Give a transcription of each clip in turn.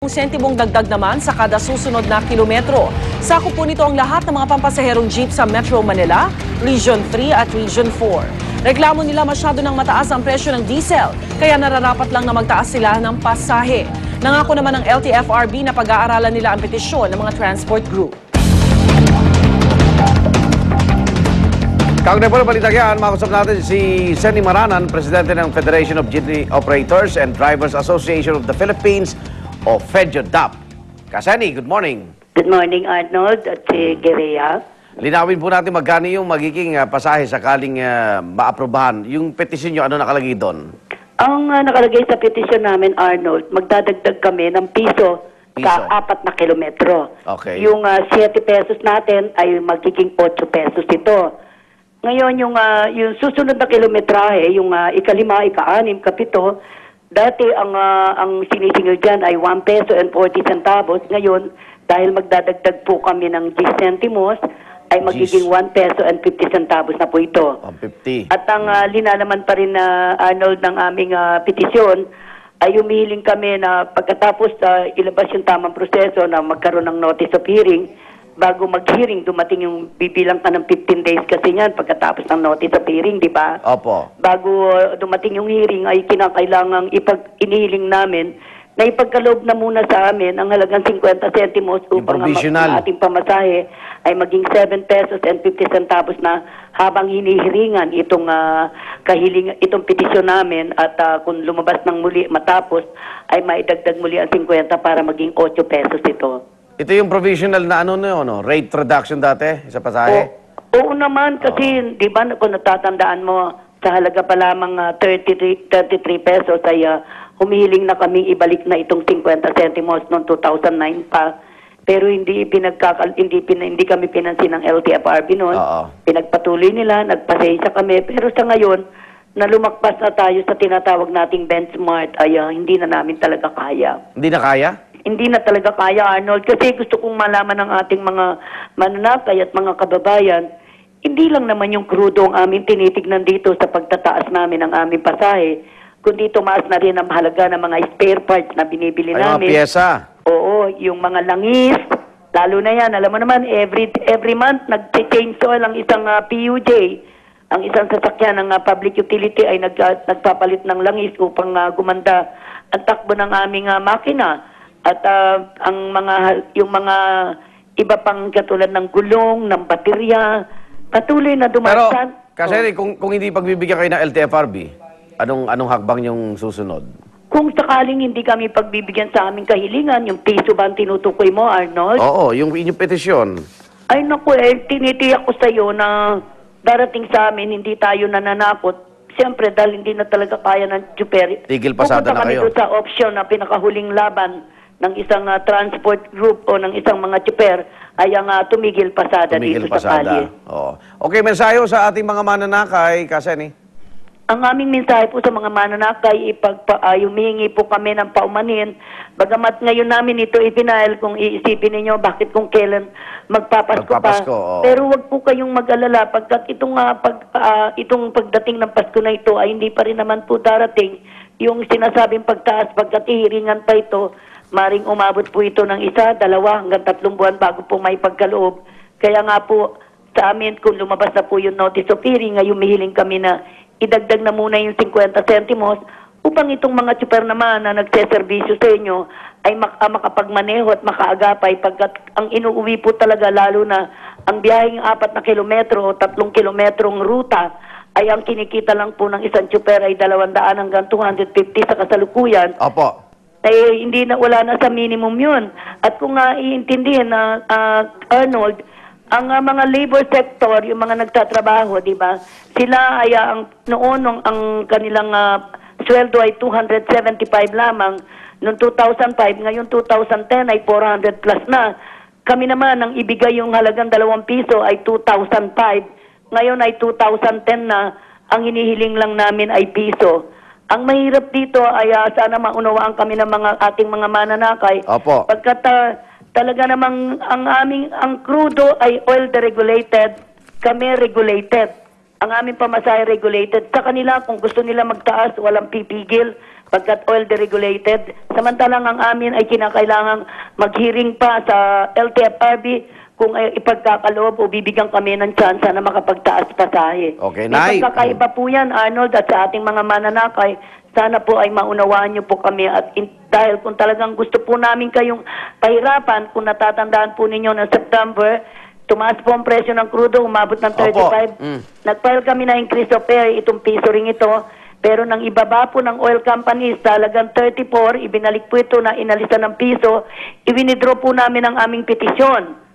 Sentimong dagdag naman sa kada susunod na kilometro. Sakop po nito ang lahat ng mga pampasaherong jeep sa Metro Manila, Region 3 at Region 4. Reklamo nila masyado ng mataas ang presyo ng diesel, kaya nararapat lang na magtaas sila ng pasahe. Nangako naman ng LTFRB na pag-aaralan nila ang petisyon ng mga transport group. Kaugnay po ng balitagyan, makausap natin si Senny Maranan, Presidente ng Federation of Jeepney Operators and Drivers Association of the Philippines, o FEDJODAP. Kaseni, good morning. Good morning, Arnold at si Gerea. Linawin po natin magkano yung magiging pasahe sakaling maaprobahan. Yung petisyon nyo, ano nakalagay doon? Ang nakalagay sa petisyon namin, Arnold, magdadagdag kami ng piso sa 4 na kilometro. Okay. Yung 7 pesos natin ay magiging 8 pesos ito. Ngayon, yung susunod na kilometrahe, yung ika-5, ika-6, ika-7, dati ang sinisingil dyan ay 1 peso and 40 centavos. Ngayon, dahil magdadagdag po kami ng 10 centimos, ay magiging 1 peso and 50 centavos na po ito. 150. At ang linalaman pa rin na Arnold ng aming petisyon ay humihiling kami na pagkatapos ilabas yung tamang proseso na magkaroon ng notice of hearing, bago mag-hearing, dumating yung bibilang ka ng 15 days kasi yan pagkatapos ng notice of hearing, di ba? Opo. Bago dumating yung hearing ay kinakailangang inihiling namin na ipagkaloob na muna sa amin ang halagang 50 centimos upang ang ating pamasahe ay maging 7 pesos and 50 centavos na habang hinihiringan itong itong petisyon namin at kung lumabas ng muli matapos ay maidagdag muli ang 50 para maging 8 pesos ito. Ito yung provisional na rate reduction dati sa pasahe? Oo naman kasi, di ba kung natatandaan mo, sa halaga pa lamang 33 pesos ay humihiling na kaming ibalik na itong 50 centimos noong 2009 pa. Pero hindi kami pinansin ng LTFRB noon. Pinagpatuloy nila, nagpasensya kami. Pero sa ngayon, na lumakpas na tayo sa tinatawag nating benchmark, ay hindi na namin talaga kaya. Hindi na kaya? Hindi na talaga kaya, Arnold, kasi gusto kong malaman ng ating mga mananakay at mga kababayan, hindi lang naman yung krudo ang aming tinitignan dito sa pagtataas namin ng aming pasahe, kundi tumaas na rin ang halaga ng mga spare parts na binibili namin. Mga pyesa. Oo, yung mga langis, lalo na yan, alam mo naman, every month nag-change oil ang isang PUJ, ang isang sasakyan ng public utility ay nagpapalit ng langis upang gumanda ang takbo ng aming makina. At yung mga iba pang katulad ng gulong, ng baterya, patuloy na dumasan. Pero, kasi kung hindi pagbibigyan kayo ng LTFRB, anong hakbang yung susunod? Kung sakaling hindi kami pagbibigyan sa aming kahilingan, yung piso ba ang tinutukoy mo, Arnold? Oo, yung inyong petisyon. Ay naku, tinitiyak ko sa iyo na darating sa amin, hindi tayo nananakot. Siyempre, dahil hindi na talaga kaya ng Juperi. Tigil pasada na kayo. Pupunta kami doon sa option na pinakahuling laban ng isang transport group o ng isang mga chipper ay ang tumigil pasada dito sa kalye. Oo. Okay, mensahe sa ating mga mananakay, Kaseni. Ang aming mensahe po sa mga mananakay, humingi po kami ng paumanhin. Bagamat ngayon namin ito ipinail, kung iisipin ninyo bakit kung kailan magpapasko pa. Pero wag po kayong mag-alala pagkat itong pagdating ng Pasko na ito ay hindi pa rin naman po darating yung sinasabing pagtaas pagkat ihiringan pa ito. Maring umabot po ito ng 1, 2, hanggang 3 buwan bago po may pagkaloob. Kaya nga po sa amin, kung lumabas na po yung notice of hearing, ngayon humihiling kami na idagdag na muna yung 50 centimos upang itong mga super naman na nagseservisyo sa inyo ay makapagmaneho at makaagapay pagkat ang inuuwi po talaga lalo na ang biyaheng 4 na kilometro o 3 kilometrong ruta ay ang kinikita lang po ng isang super ay 200 hanggang 250 sa kasalukuyan. Opo. Eh, wala na sa minimum yun. At kung iintindihin na, Arnold, ang mga labor sector, yung mga nagtatrabaho, di ba, sila ay noon ang kanilang sweldo ay 275 lamang. Noong 2005, ngayon 2010 ay 400 plus na. Kami naman, ang ibigay yung halagang 2 piso ay 2005. Ngayon ay 2010 na, ang hinihiling lang namin ay piso. Ang mahirap dito ay sana maunawaan kami ng ating mga mananakay. Opo. Pagkat talaga namang ang crudo ay oil deregulated, kami regulated. Ang aming pamasahe regulated. Sa kanila, kung gusto nila magtaas, walang pipigil. pagkat oil deregulated. Samantalang ang amin ay kinakailangang mag-hearing pa sa LTFRB kung ipagkakaloob o bibigyan kami ng tsansa na makapagtaas pasahe. Okay, May Nay. pagkakaiba po yan, Arnold, at sa ating mga mananakay, sana po ay maunawaan niyo po kami at dahil kung talagang gusto po namin kayong pahirapan, kung natatandaan po ninyo na September, tumaas po ang presyo ng crudo, umabot ng 35. Nag-file kami na increase of fare, itong piso ring ito. Pero nang ibaba po ng oil companies, talagang 34, ibinalik po ito na inalisan ng piso, i-withdraw po namin ang aming petisyon.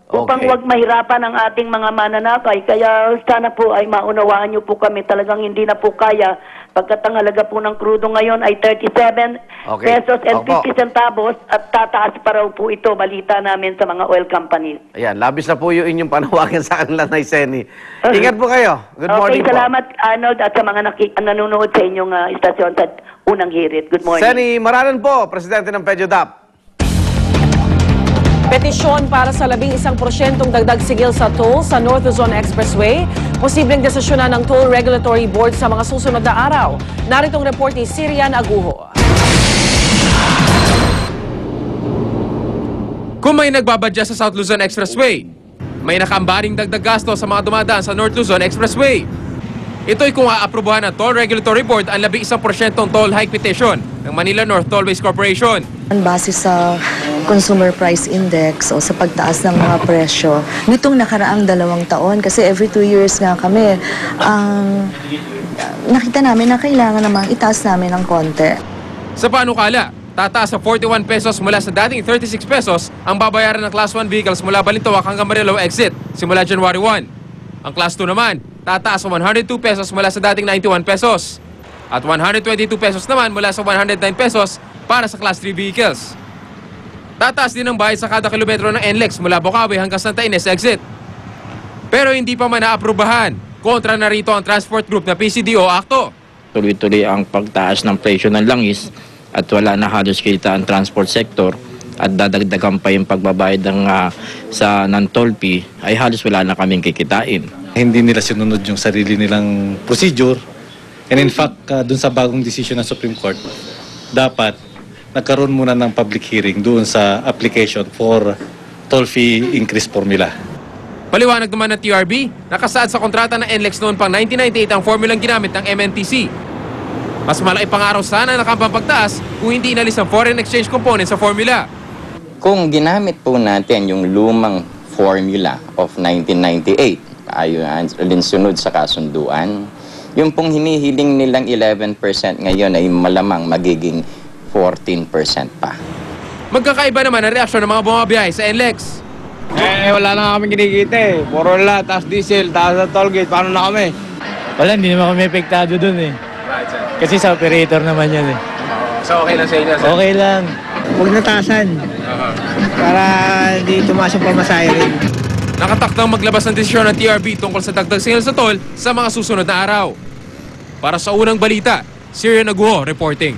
Upang Okay. wag mahirapan ang ating mga mananakay. Kaya sana po ay maunawaan niyo po kami. Talagang hindi na po kaya. Pagkat ang halaga po ng crudo ngayon ay 37 Okay. pesos and Opo. 50 centavos at tataas pa raw po ito. Balita namin sa mga oil companies. Ayan, labis na po yung inyong panawagan sa kanila, Nay Seni. Ingat po kayo. Good morning Okay, salamat Arnold at sa mga nanonood sa inyong istasyon sa unang hirit. Good po. morning. Seni Maranan po, Presidente ng FEDYODAP. Petisyon para sa 11% dagdag sigil sa toll sa North Luzon Expressway. Posibleng desisyonan ng Toll Regulatory Board sa mga susunod na araw. Naritong report ni Sirian Aguho. Kung may nagbabadya sa South Luzon Expressway, may nakaambaring dagdag gasto sa mga dumadaan sa North Luzon Expressway. Ito'y kung aaprubahan ng Toll Regulatory Board ang 11% toll hike petition ng Manila North Tollways Corporation. Base sa Consumer Price Index o sa pagtaas ng mga presyo, nitong nakaraang 2 taon, kasi every 2 years nga kami, nakita namin na kailangan namang itaas namin ng konti. Sa panukala, tataas sa 41 pesos mula sa dating 36 pesos ang babayaran ng Class 1 vehicles mula Balintawak hanggang Marilao exit simula January 1. Ang Class 2 naman, tataas sa 102 pesos mula sa dating 91 pesos. At 122 pesos naman mula sa 109 pesos para sa Class 3 vehicles. Tataas din ang bayad sa kada kilometro ng NLEX mula Bocaue hanggang Santa Ines exit. Pero hindi pa man naaprubahan. Kontra na rito ang transport group na PCDO Akto. Tuloy-tuloy ang pagtaas ng presyo ng langis at wala na halos kita ang transport sector at dadagdagan pa yung pagbabayad ng, sa non-toll fee ay halos wala na kaming kikitain. Hindi nila sinunod yung sarili nilang procedure. And in fact, dun sa bagong decision ng Supreme Court, dapat nagkaroon muna ng public hearing doon sa application for toll fee increase formula. Paliwanag naman ng TRB, nakasaad sa kontrata ng NLEX noon pang 1998 ang formulang ginamit ng MNTC. Mas malaki pang araw sana na pagtaas kung hindi inalis ang foreign exchange component sa formula. Kung ginamit po natin yung lumang formula of 1998, alinsunod sa kasunduan, yung pong hinihiling nilang 11% ngayon ay malamang magiging 14% pa. Magkakaiba naman ang reaksyon ng mga bumabiyahe sa NLEX. Wala na kami kinikita eh. Puro la, taas diesel, taas sa toll gate. Paano na kami? Wala, hindi naman kami epektado dun eh. Kasi sa operator naman yan eh. So okay lang sa inyo? Okay lang. Huwag natasan. Para hindi tumaas yung pamasahe rin. Nakatakdang maglabas ng desisyon ng TRB tungkol sa dagdag singil sa toll sa mga susunod na araw. Para sa unang balita, Sirian Aguho reporting.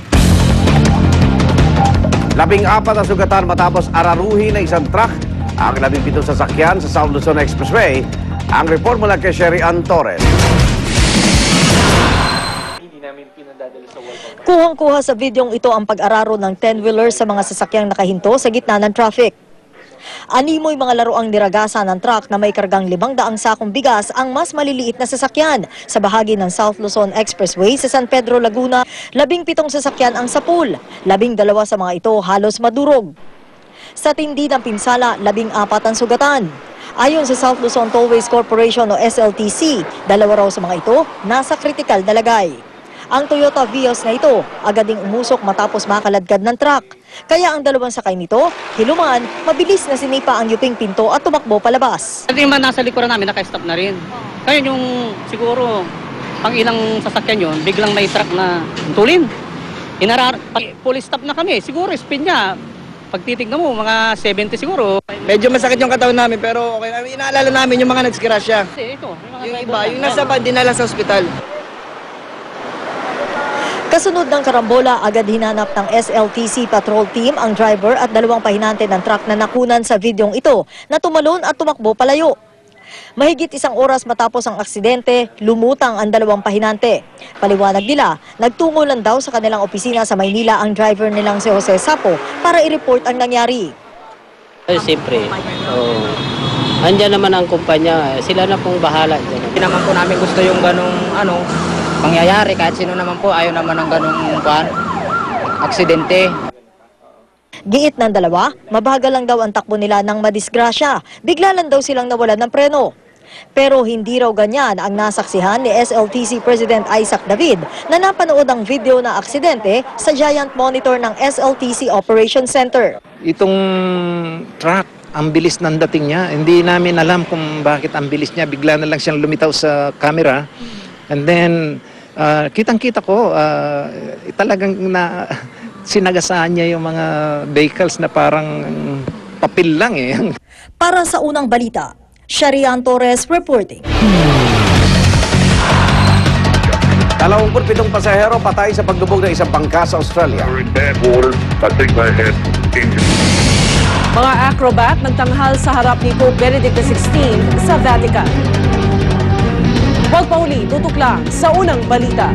14 na sugatan matapos araruhin ng isang truck ang 17 sasakyan sa South Luzon Expressway. Ang report mula kay Sherry Ann Torres. Kuhang-kuha sa videong ito ang pag-araro ng 10-wheeler sa mga sasakyang nakahinto sa gitna ng traffic. Animoy mga laruang niragasa ng truck na may kargang 500 sakong bigas ang mas maliliit na sasakyan sa bahagi ng South Luzon Expressway sa San Pedro, Laguna. 17 sasakyan ang sapul, 12 sa mga ito halos madurog. Sa tindi ng pinsala, 14 ang sugatan. Ayon sa South Luzon Tollways Corporation o SLTC, 2 raw sa mga ito nasa kritikal na lagay. Ang Toyota Vios na ito agad ding umusok matapos makaladkad ng truck. Kaya ang 2 sakay nito, hilumaan, mabilis na sinipa ang yuping pinto at tumakbo palabas. Hindi man nasa likuran namin, naka-stop na rin. Kaya yung siguro, pang ilang sasakyan yun, biglang may truck na tulin. Full stop na kami, siguro spin niya. Pag titignan mo, mga 70 siguro. Medyo masakit yung katawan namin pero okay. Inaalala namin yung mga nagskirasya. Kasi ito, Yung iba, yung nasa bad, dinala sa ospital. Kasunod ng karambola, agad hinanap ng SLTC patrol team ang driver at 2 pahinante ng truck na nakunan sa videong ito na tumalon at tumakbo palayo. Mahigit 1 oras matapos ang aksidente, lumutang ang 2 pahinante. Paliwanag nila, nagtungo lang daw sa kanilang opisina sa Maynila ang driver nilang si Jose Sapo para i-report ang nangyari. Siyempre, andyan naman ang kumpanya, sila na pong bahala dyan. Hindi naman po namin gusto yung ganong pangyayari, kahit sino naman po ayaw naman ng ganong aksidente. Giit ng 2, mabagal lang daw ang takbo nila ng madisgrasya. Bigla lang daw silang nawalan ng preno. Pero hindi raw ganyan ang nasaksihan ni SLTC President Isaac David na napanood ang video ng aksidente sa giant monitor ng SLTC Operations Center. Itong truck, ang bilis ng dating niya. Hindi namin alam kung bakit ang bilis niya. Bigla na lang siyang lumitaw sa camera. And then, kitang-kita ko, talagang sinagasaan niya yung mga vehicles na parang papel lang eh. Para sa unang balita, Sharian Torres reporting. 27 pasahero patay sa paglubog ng isang bangka sa Australia. Mga acrobat nagtanghal sa harap ni Pope Benedict XVI sa Vatican. Huwag pa huli, tutok lang sa unang balita.